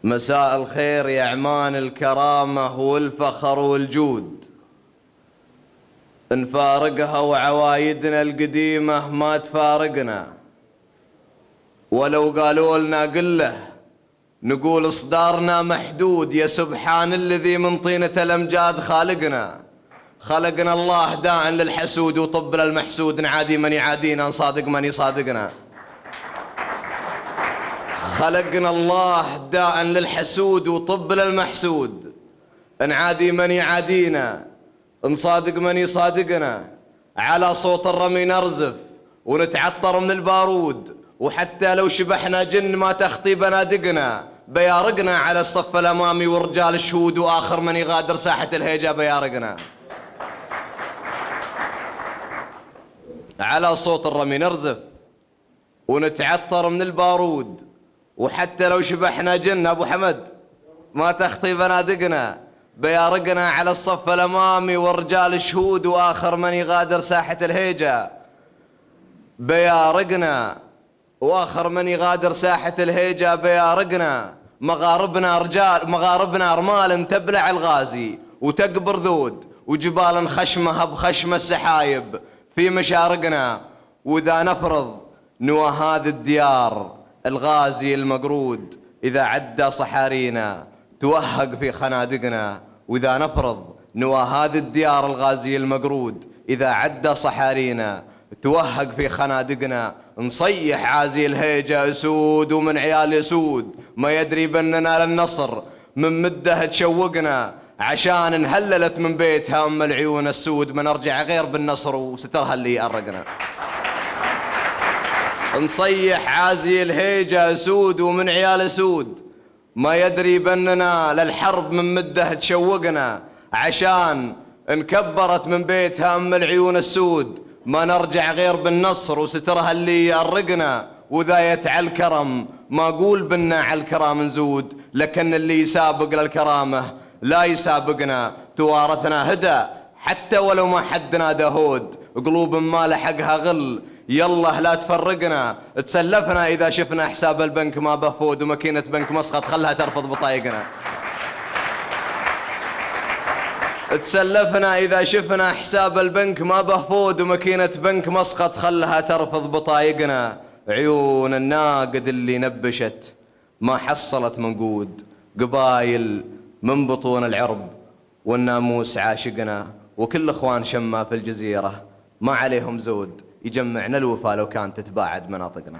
مساء الخير يا أعمان الكرامة والفخر والجود، نفارقها وعوايدنا القديمة ما تفارقنا، ولو قالوا لنا قله نقول إصدارنا محدود. يا سبحان الذي من طينة الأمجاد خلقنا الله داء للحسود وطب للمحسود، نعادي من يعادينا نصادق من يصادقنا. خلقنا الله داء للحسود وطب للمحسود، نعادي من يعادينا نصادق من يصادقنا. على صوت الرمي نرزف ونتعطر من البارود، وحتى لو شبحنا جن ما تخطي بنادقنا. بيارقنا على الصف الأمامي ورجال الشهود، وآخر من يغادر ساحة الهيجة بيارقنا. على صوت الرمي نرزف ونتعطر من البارود، وحتى لو شبحنا جن أبو حمد ما تخطي بنادقنا. بيارقنا على الصف الأمامي ورجال الشهود، وآخر من يغادر ساحة الهيجة بيارقنا. وآخر من يغادر ساحة الهيجة بيارقنا. مغاربنا رمال تبلع الغازي وتقبر ذود، وجبال خشمها بخشم السحايب في مشارقنا. وإذا نفرض نوى هذه الديار الغازي المقرود، إذا عدى صحارينا توهق في خنادقنا. وإذا نفرض نوى هذه الديار الغازي المقرود، إذا عدى صحارينا توهق في خنادقنا. نصيح عازي الهيجة أسود ومن عيال يسود، ما يدري بأننا للنصر من مده تشوقنا. عشان انهللت من بيتها أم العيون السود، ما نرجع غير بالنصر وسترها اللي يأرقنا. نصيح عازي الهيجة أسود ومن عيال سود، ما يدري بأننا للحرب من مده تشوقنا. عشان انكبرت من بيتها أم العيون السود، ما نرجع غير بالنصر وسترها اللي يأرقنا. وذا يتعى الكرم ما قول بنا على الكرام نزود، لكن اللي يسابق للكرامة لا يسابقنا. توارثنا هدى حتى ولو ما حدنا دهود، قلوب ما لحقها غل يلا لا تفرقنا. تسلفنا إذا شفنا حساب البنك ما بفود، وماكينة بنك مسقط خلها ترفض بطايقنا. تسلفنا إذا شفنا حساب البنك ما بفود، وماكينة بنك مسقط خلها ترفض بطايقنا. عيون الناقد اللي نبشت ما حصلت منقود، قبايل من بطون العرب والناموس عاشقنا. وكل اخوان شما في الجزيرة ما عليهم زود، يجمعنا الوفا لو كانت تتباعد مناطقنا.